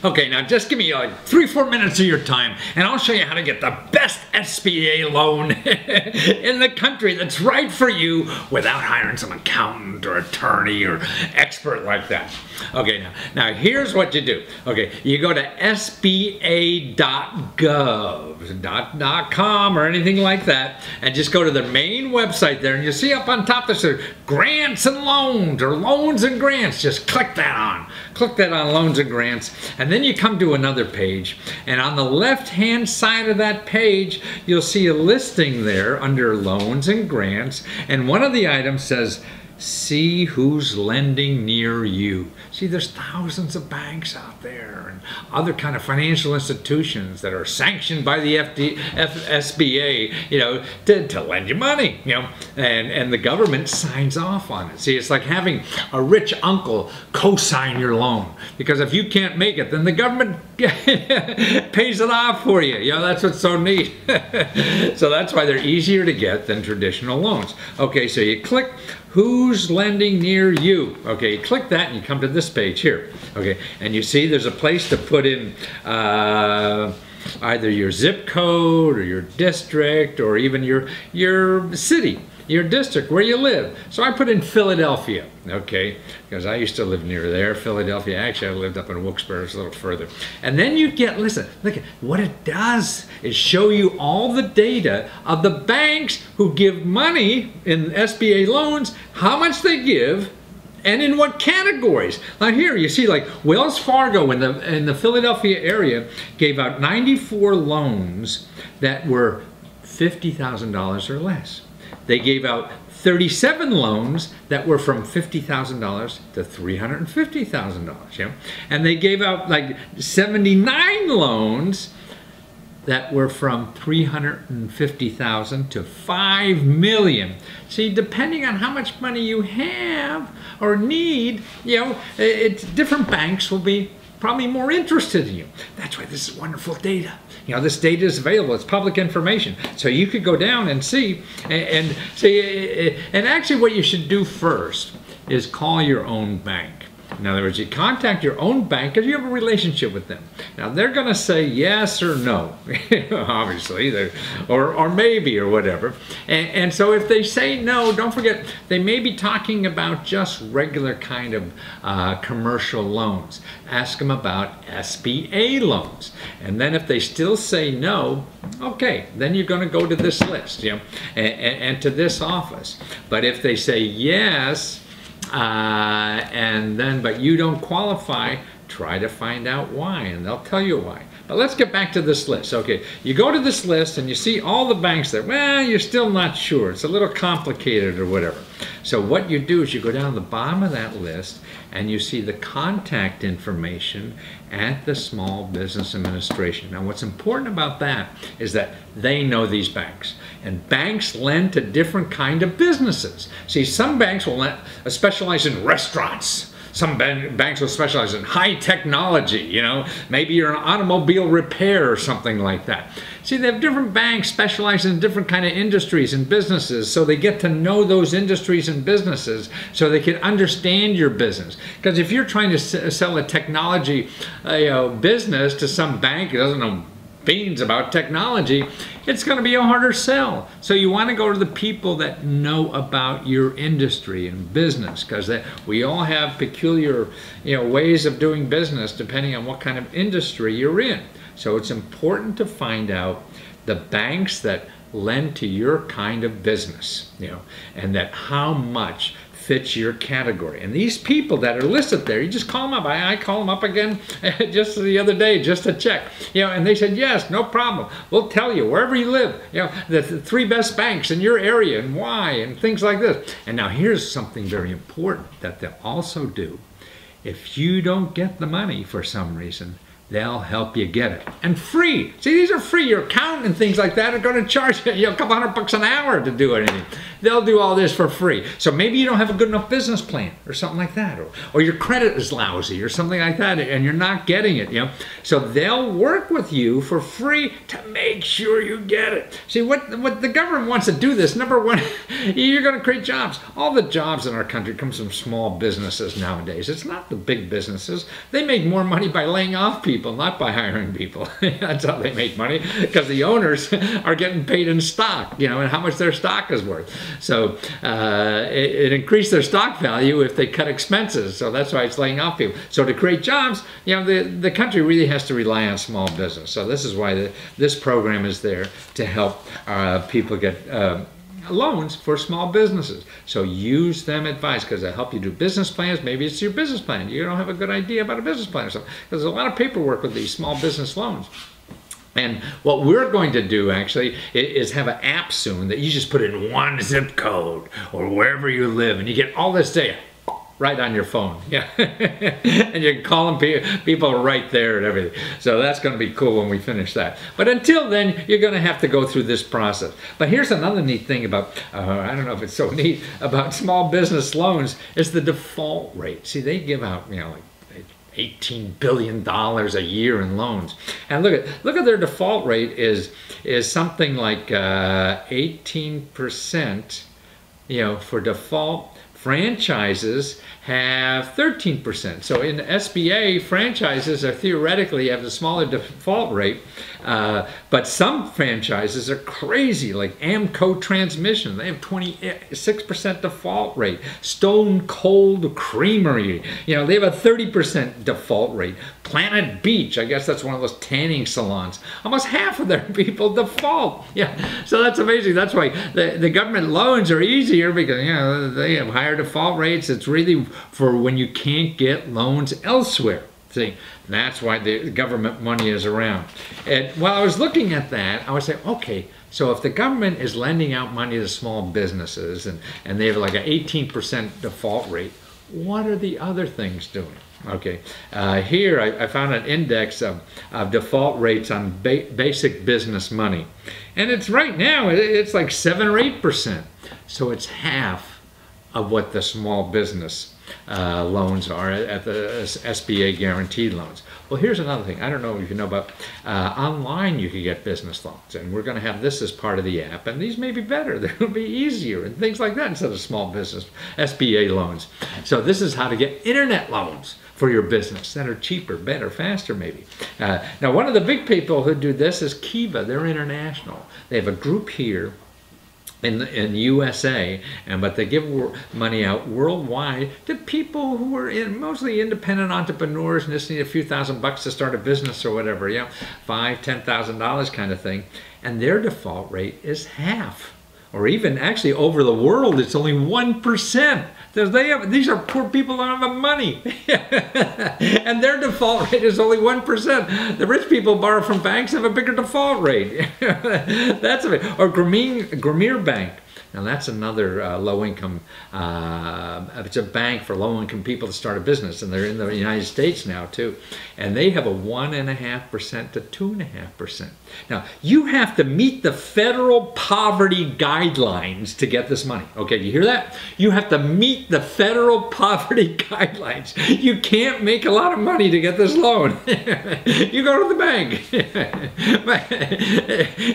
Okay, now just give me like 3-4 minutes of your time and I'll show you how to get the best SBA loan in the country that's right for you without hiring some accountant or attorney or expert like that. Okay, now here's what you do. Okay, you go to SBA.gov, .com or anything like that, and just go to the main website there, and you see up on top there's grants and loans, or loans and grants. Just click that on. Click that on loans and grants, and then you come to another page, and on the left-hand side of that page, you'll see a listing there under loans and grants, and one of the items says, see who's lending near you. See, there's thousands of banks out there and other kind of financial institutions that are sanctioned by the SBA, you know, to lend you money, you know, and the government signs off on it. See, it's like having a rich uncle co-sign your loan, because if you can't make it, then the government pays it off for you. You know, that's what's so neat. So that's why they're easier to get than traditional loans. Okay, so you click who's lending near you. Okay, click that and you come to this page here. Okay, and you see there's a place to put in either your zip code or your district or even your city, your district, where you live. So I put in Philadelphia, okay, because I used to live near there, Philadelphia. Actually, I lived up in Wilkes-Barre, it's a little further. And then you get, listen, look, what it does is show you all the data of the banks who give money in SBA loans, how much they give, and in what categories. Now here you see, like Wells Fargo in the Philadelphia area gave out 94 loans that were $50,000 or less. They gave out 37 loans that were from $50,000 to $350,000, you know? And they gave out like 79 loans that were from $350,000 to $5 million. See, depending on how much money you have or need, you know, different banks will be probably more interested in you. That's why this is wonderful data. You know, this data is available. It's public information. So you could go down and see, and see, and actually what you should do first is call your own bank. In other words, you contact your own bank because you have a relationship with them. Now, they're going to say yes or no, obviously, or maybe or whatever. And so if they say no, don't forget, they may be talking about just regular kind of commercial loans. Ask them about SBA loans. And then if they still say no, okay, then you're going to go to this list, you know, and to this office. But if they say yes, but you don't qualify, try to find out why, and they'll tell you why. But let's get back to this list. Okay, you go to this list and you see all the banks there. Well, you're still not sure. It's a little complicated or whatever. So what you do is you go down to the bottom of that list and you see the contact information at the Small Business Administration. Now, what's important about that is that they know these banks. And banks lend to different kind of businesses. See, some banks will specialize in restaurants. Some banks will specialize in high technology, you know. Maybe you're an automobile repair or something like that. See, they have different banks specializing in different kind of industries and businesses, so they get to know those industries and businesses so they can understand your business. Because if you're trying to sell a technology business to some bank who doesn't know beans about technology, it's going to be a harder sell. So you want to go to the people that know about your industry and business, because we all have peculiar, you know, ways of doing business depending on what kind of industry you're in. So it's important to find out the banks that lend to your kind of business, you know, and that how much fits your category. And these people that are listed there, you just call them up. I call them up again just the other day just to check, you know, and they said, yes, no problem. We'll tell you wherever you live, you know, the 3 best banks in your area and why and things like this. And now here's something very important that they'll also do. If you don't get the money for some reason, they'll help you get it. And free. See, these are free. Your accountant and things like that are going to charge you, a couple $100 an hour to do anything. they'll do all this for free. So maybe you don't have a good enough business plan or something like that, or your credit is lousy or something like that, and you're not getting it, you know. So they'll work with you for free to make sure you get it. See, what the government wants to do this, number one, you're going to create jobs. All the jobs in our country comes from small businesses nowadays. It's not the big businesses. They make more money by laying off people, not by hiring people. That's how they make money, because the owners are getting paid in stock, you know, and how much their stock is worth. So it increased their stock value if they cut expenses. So that's why it's laying off people. So to create jobs, you know, the country really has to rely on small business. So this is why this program is there to help people get loans for small businesses. So use them advice, because they help you do business plans. Maybe it's your business plan. You don't have a good idea about a business plan or something. Because there's a lot of paperwork with these small business loans. And what we're going to do actually is have an app soon that you just put in one zip code or wherever you live, and you get all this data right on your phone. Yeah. And you can call them people right there and everything. So that's going to be cool when we finish that. But until then, you're going to have to go through this process. But here's another neat thing about, I don't know if it's so neat, about small business loans, is the default rate. See, they give out, you know, like $18 billion a year in loans. And look at their default rate is something like 18%, you know, for default. Franchises have 13%. So in SBA, franchises are theoretically have a smaller default rate, but some franchises are crazy, like Amco Transmission. They have 26% default rate. Stone Cold Creamery, you know, they have a 30% default rate. Planet Beach, I guess that's one of those tanning salons. Almost half of their people default. Yeah, so that's amazing. That's why the government loans are easier, because, you know, they have higher default rates. It's really for when you can't get loans elsewhere. See, that's why the government money is around. And while I was looking at that, I was saying, okay, so if the government is lending out money to small businesses and they have like an 18% default rate, what are the other things doing? Okay, here I found an index of default rates on basic business money. And it's right now, it's like 7 or 8%. So it's half of what the small business loans are at the SBA guaranteed loans. Well, here's another thing. I don't know if you know about online you can get business loans, and we're going to have this as part of the app, and these may be better. They'll be easier and things like that instead of small business SBA loans. So this is how to get internet loans for your business that are cheaper, better, faster maybe. Now one of the big people who do this is Kiva. They're international. They have a group here in USA, but they give money out worldwide to people who are mostly independent entrepreneurs and just need a few $1,000 to start a business or whatever, you know, $5,000, $10,000 kind of thing. And their default rate is half. Or even actually over the world, it's only 1%. These are poor people that don't have money. And their default rate is only 1%. The rich people borrow from banks have a bigger default rate. That's a, or Grameen Bank. Now that's another low-income, it's a bank for low-income people to start a business, and they're in the United States now too. And they have a 1.5% to 2.5%. Now you have to meet the federal poverty guidelines to get this money. Okay, you hear that? You have to meet the federal poverty guidelines. You can't make a lot of money to get this loan. You go to the bank.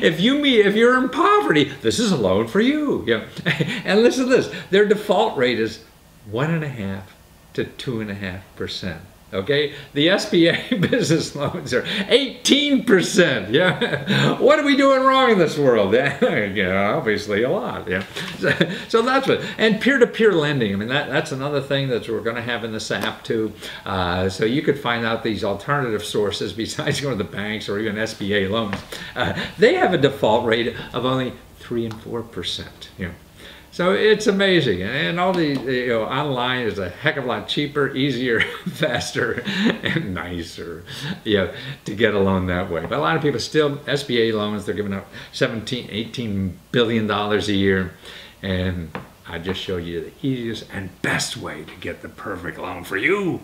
If you're in poverty, this is a loan for you. Yeah. And listen to this, their default rate is 1.5% to 2.5%. Okay, the SBA business loans are 18%. Yeah, what are we doing wrong in this world? Yeah, obviously a lot. Yeah, so that's what. And peer-to-peer lending. I mean, that's another thing that we're going to have in this app too. So you could find out these alternative sources besides going to the banks or even SBA loans. They have a default rate of only 3 and 4%. You know. So it's amazing, and all the online is a heck of a lot cheaper, easier, faster, and nicer, to get a loan that way. But a lot of people still, SBA loans, they're giving out $18 billion a year, and I just showed you the easiest and best way to get the perfect loan for you.